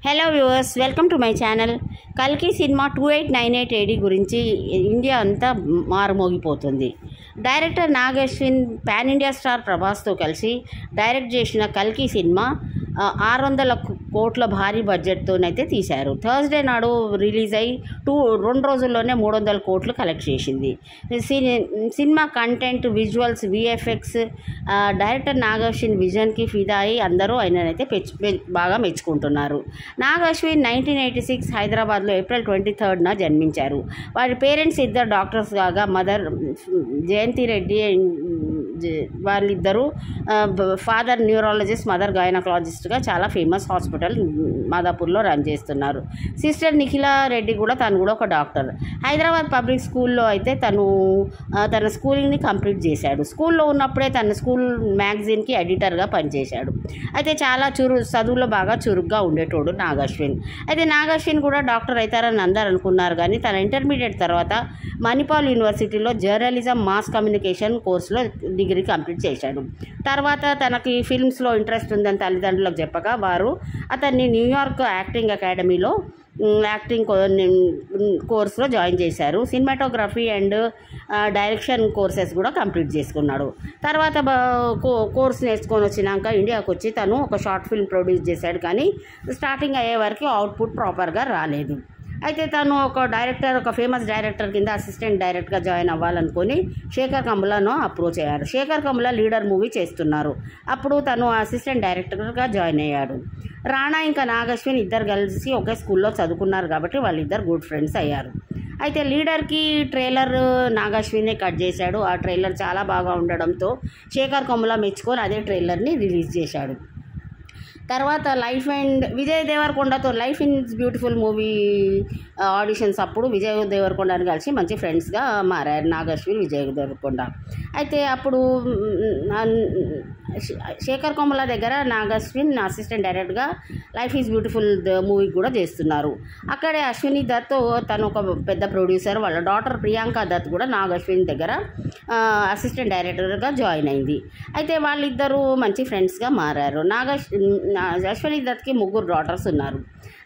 Hello viewers, welcome to my channel. కల్కి cinema 2898 AD గురించి India అంతా మారుమోగిపోతుంది. Director Nag Ashwin pan India star ప్రభాస్తో కలిసి డైరెక్ట్ చేసిన కల్కి సినిమా 600 కోట్ల భారీ బడ్జెట్తోనైతే తీశారు. థర్స్డే నాడు రిలీజ్ అయ్యి 2 రోజుల్లోనే 300 కోట్లు కలెక్ట్ చేసింది. Cinema content, visuals, VFX, director Nag Ashwin విజన్కి ఫిదా అయి అందరూ ఆయననైతే బాగా మెచ్చుకుంటున్నారు. నాగ్ అశ్విన్ 1986 హైదరాబాద్లో ఏప్రిల్ 23న జన్మించారు. వారి పేరెంట్స్ ఇద్దరు డాక్టర్స్ కాగా మదర్ జయంతి రెడ్డి, వాళ్ళిద్దరూ ఫాదర్ న్యూరాలజిస్ట్, మదర్ గైనకాలజిస్ట్గా చాలా ఫేమస్ హాస్పిటల్ మాదాపూర్లో రన్ చేస్తున్నారు. సిస్టర్ నిఖిలా రెడ్డి తను కూడా ఒక డాక్టర్. హైదరాబాద్ పబ్లిక్ స్కూల్లో అయితే తన స్కూలింగ్ని కంప్లీట్ చేశాడు. స్కూల్లో ఉన్నప్పుడే తన స్కూల్ మ్యాగజైన్కి ఎడిటర్గా పనిచేశాడు. అయితే చాలా చదువులో బాగా చురుగ్గా ఉండేటోడు నాగ్ అశ్విన్. అయితే నాగ్ అశ్విన్ కూడా డాక్టర్ అవుతారని అందరు అనుకున్నారు, కానీ తన ఇంటర్మీడియట్ తర్వాత మణిపాల్ యూనివర్సిటీలో జర్నలిజం, మాస్ కమ్యూనికేషన్ కోర్సులో డిగ్రీ కంప్లీట్ చేశాడు. తర్వాత తనకి ఫిల్మ్స్లో ఇంట్రెస్ట్ ఉందని తల్లిదండ్రులకు చెప్పగా వారు అతన్ని న్యూయార్క్ యాక్టింగ్ అకాడమీలో యాక్టింగ్ కోర్సులో జాయిన్ చేశారు. సినిమాటోగ్రఫీ అండ్ డైరెక్షన్ కోర్సెస్ కూడా కంప్లీట్ చేసుకున్నాడు. తర్వాత కోర్స్ నేర్చుకొని వచ్చినాక ఇండియాకు వచ్చి తను ఒక షార్ట్ ఫిల్మ్ ప్రొడ్యూస్ చేశాడు, కానీ స్టార్టింగ్ అయ్యే వరకు అవుట్పుట్ ప్రాపర్గా రాలేదు. అయితే తను ఒక ఫేమస్ డైరెక్టర్ కింద అసిస్టెంట్ డైరెక్టర్గా జాయిన్ అవ్వాలనుకొని శేఖర్ కమ్ములను అప్రోచ్ అయ్యారు. శేఖర్ కమ్ముల లీడర్ మూవీ చేస్తున్నారు. అప్పుడు తను అసిస్టెంట్ డైరెక్టర్గా జాయిన్ అయ్యాడు. రాణా ఇంకా నాగ్ అశ్విన్ ఇద్దరు కలిసి ఒకే స్కూల్లో చదువుకున్నారు కాబట్టి వాళ్ళిద్దరు గుడ్ ఫ్రెండ్స్ అయ్యారు. అయితే లీడర్కి ట్రైలర్ నాగ్ అశ్వినే కట్ చేశాడు. ఆ ట్రైలర్ చాలా బాగా ఉండడంతో శేఖర్ కమ్ముల మెచ్చుకొని అదే ట్రైలర్ని రిలీజ్ చేశాడు. తర్వాత విజయ్ దేవరకొండతో లైఫ్ ఇన్స్ బ్యూటిఫుల్ మూవీ ఆడిషన్స్ అప్పుడు విజయ్ దేవరకొండని కలిసి మంచి ఫ్రెండ్స్గా మారారు నాగ్ అశ్విన్, విజయ్ దేవరకొండ. అయితే అప్పుడు శేఖర్ కమ్ముల దగ్గర నాగ్ అశ్విన్ అసిస్టెంట్ డైరెక్టర్గా లైఫ్ ఈజ్ బ్యూటిఫుల్ మూవీ కూడా చేస్తున్నారు. అక్కడే అశ్విని దత్ తను ఒక పెద్ద ప్రొడ్యూసర్, వాళ్ళ డాటర్ ప్రియాంక దత్ కూడా నాగ్ అశ్విన్ దగ్గర అసిస్టెంట్ డైరెక్టర్గా జాయిన్ అయింది. అయితే వాళ్ళిద్దరూ మంచి ఫ్రెండ్స్గా మారారు. అశ్విని దత్కి 3 డాటర్స్ ఉన్నారు.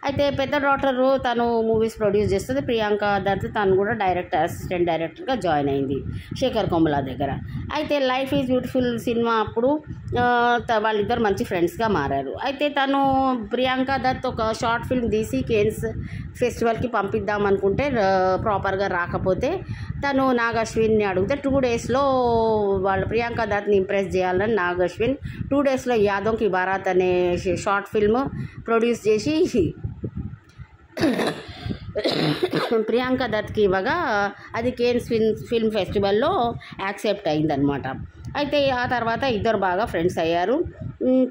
అయితే పెద్ద డాటరు తను మూవీస్ ప్రొడ్యూస్ చేస్తుంది. ప్రియాంక దత్ తను కూడా అసిస్టెంట్ డైరెక్టర్గా జాయిన్ అయింది శేఖర్ కమ్ముల దగ్గర. అయితే లైఫ్ ఈజ్ బ్యూటిఫుల్ సినిమా అప్పుడు వాళ్ళిద్దరు మంచి ఫ్రెండ్స్గా మారారు. అయితే తను ప్రియాంక దత్ ఒక షార్ట్ ఫిల్మ్ తీసి కేన్స్ ఫెస్టివల్కి పంపిద్దాం అనుకుంటే ప్రాపర్గా రాకపోతే తను నాగ్ అశ్విన్ని అడిగితే 2 డేస్లో వాళ్ళ ప్రియాంక దత్ని ఇంప్రెస్ చేయాలని నాగ్ అశ్విన్ 2 డేస్లో యాదోంకి బారాత్ అనే షార్ట్ ఫిల్మ్ ప్రొడ్యూస్ చేసి ప్రియాంక దత్కి ఇవ్వగా అది కేన్స్ ఫిల్మ్ ఫెస్టివల్లో యాక్సెప్ట్ అయిందనమాట. అయితే ఆ తర్వాత ఇద్దరు బాగా ఫ్రెండ్స్ అయ్యారు.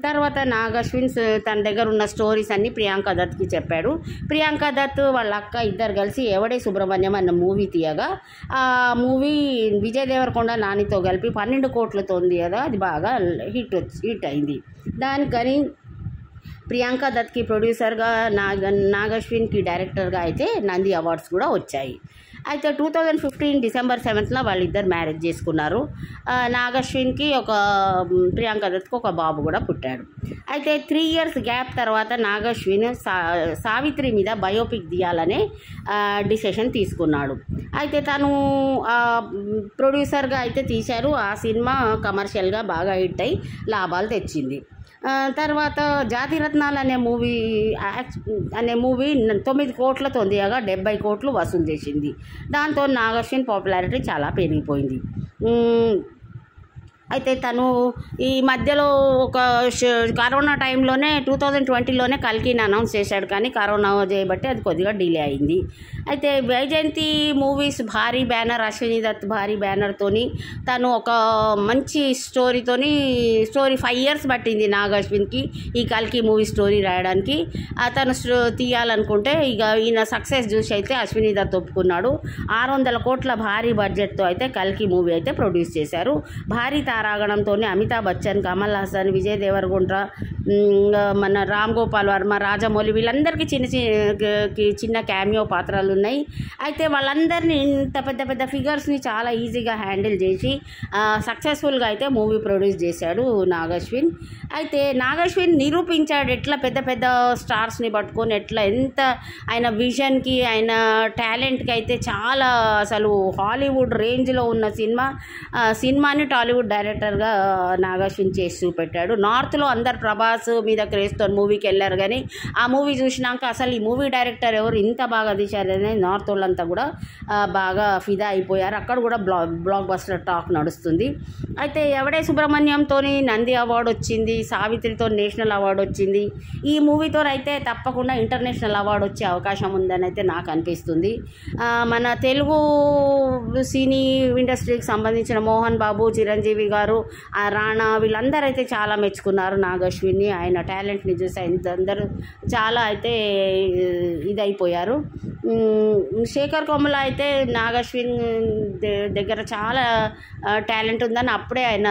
తర్వాత నాగ్ అశ్విన్ తన దగ్గర ఉన్న స్టోరీస్ అన్నీ ప్రియాంక దత్కి చెప్పాడు. ప్రియాంక దత్ వాళ్ళ అక్క ఇద్దరు కలిసి ఎవడే సుబ్రహ్మణ్యం అన్న మూవీ తీయగా ఆ మూవీ విజయ్ దేవరకొండ నానితో కలిపి 12 కోట్లతో ఉంది కదా, అది బాగా హిట్ అయింది. దానికని ప్రియాంక దత్కి ప్రొడ్యూసర్గా, నాగ్ అశ్విన్కి డైరెక్టర్గా అయితే నంది అవార్డ్స్ కూడా వచ్చాయి. అయితే 2015 డిసెంబర్ 7న వాళ్ళిద్దరు మ్యారేజ్ చేసుకున్నారు. నాగ్ అశ్విన్కి ప్రియాంక దత్కి ఒక బాబు కూడా పుట్టాడు. అయితే 3 years గ్యాప్ తర్వాత నాగ్ అశ్విన్ సావిత్రి మీద బయోపిక్ తీయాలనే డిసిషన్ తీసుకున్నాడు. అయితే తను ప్రొడ్యూసర్గా అయితే తీశారు. ఆ సినిమా కమర్షియల్గా బాగా హిట్ అయి లాభాలు తెచ్చింది. తర్వాత జాతిరత్నాలు అనే మూవీ 9 కోట్లతో తీయగా 70 కోట్లు వసూలు చేసింది. దాంతో నాగ్ అశ్విన్ పాపులారిటీ చాలా పెరిగిపోయింది. అయితే తను ఈ మధ్యలో కరోనా టైంలోనే 2020లోనే కల్కిని అనౌన్స్ చేశాడు, కానీ కరోనా చేయబట్టి అది కొద్దిగా డిలే అయింది. అయితే వైజయంతి మూవీస్ భారీ బ్యానర్, అశ్విని దత్ భారీ బ్యానర్తోని తను ఒక మంచి స్టోరీ 5 years పట్టింది నాగ్ అశ్విన్కి ఈ కల్కి మూవీ స్టోరీ రాయడానికి. తను తీయాలనుకుంటే ఇక ఈయన సక్సెస్ చూసి అయితే అశ్విని దత్ ఒప్పుకున్నాడు. 600 కోట్ల భారీ బడ్జెట్తో అయితే కల్కి మూవీ అయితే ప్రొడ్యూస్ చేశారు. భారీ తార తారాగణంతో అమితాబ్ బచ్చన్, కమల్ హాసన్, విజయ్ దేవరకొండ, మన రామ్ గోపాల్ వర్మ, రాజమౌళి వీళ్ళందరికీ చిన్న క్యామియో పాత్రలు ఉన్నాయి. అయితే వాళ్ళందరినీ ఇంత పెద్ద పెద్ద ఫిగర్స్ని చాలా ఈజీగా హ్యాండిల్ చేసి సక్సెస్ఫుల్గా అయితే మూవీ ప్రొడ్యూస్ చేశాడు నాగశ్విన్. అయితే నాగశ్విన్ నిరూపించాడు ఎట్లా పెద్ద పెద్ద స్టార్స్ని పట్టుకొని ఎంత ఆయన విజన్కి, ఆయన టాలెంట్కి అయితే చాలా అసలు హాలీవుడ్ రేంజ్లో ఉన్న సినిమాని టాలీవుడ్ డైరెక్టర్గా నాగశ్విన్ చేసి చూపెట్టాడు. నార్త్లో అందరు ప్రభాస్ మీద క్రేజ్తో మూవీకి వెళ్ళారు, కానీ ఆ మూవీ చూసినాక అసలు ఈ మూవీ డైరెక్టర్ ఎవరు ఇంత బాగా తీశారని నార్త్ వాళ్ళంతా కూడా బాగా ఫిదా అయిపోయారు. అక్కడ కూడా బ్లాక్ బస్టర్ టాక్ నడుస్తుంది. అయితే ఎవడే సుబ్రహ్మణ్యంతో నంది అవార్డు వచ్చింది, సావిత్రితో నేషనల్ అవార్డు వచ్చింది. ఈ మూవీతో అయితే తప్పకుండా ఇంటర్నేషనల్ అవార్డు వచ్చే అవకాశం ఉందని అయితే నాకు అనిపిస్తుంది. మన తెలుగు సినీ ఇండస్ట్రీకి సంబంధించిన మోహన్ బాబు, చిరంజీవి గారు, రాణా వీళ్ళందరూ అయితే చాలా మెచ్చుకున్నారు నాగశ్విన్ని. ఆయన టాలెంట్ని చూసి అందరూ చాలా అయితే ఇదైపోయారు. శేఖర్ కొమ్ముల అయితే నాగశ్విన్ దగ్గర చాలా టాలెంట్ ఉందని అప్పుడే ఆయన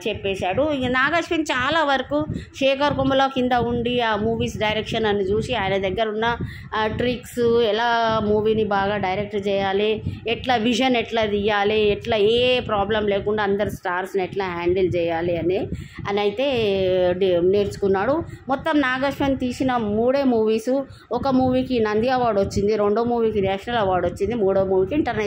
చెప్పేశాడు. ఇక నాగశ్విన్ చాలా వరకు శేఖర్ కొమ్ముల కింద ఉండి ఆ మూవీస్ డైరెక్షన్ అని చూసి ఆయన దగ్గర ఉన్న ట్రిక్స్, ఎలా మూవీని బాగా డైరెక్ట్ చేయాలి, ఎట్లా విజన్ ఎట్లా తీయాలి, ఎట్లా ఏ ప్రాబ్లం లేకుండా అందరు స్టార్స్ని ఎట్లా హ్యాండిల్ చేయాలి అని అయితే నేర్చుకున్నాడు. మొత్తం నాగశ్విన్ తీసిన 3 మూవీసు, ఒక మూవీకి నంది అవార్డు వచ్చింది, 2వ మూవీకి నేషనల్ అవార్డు వచ్చింది, 3వ మూవీకి ఇంటర్నేషనల్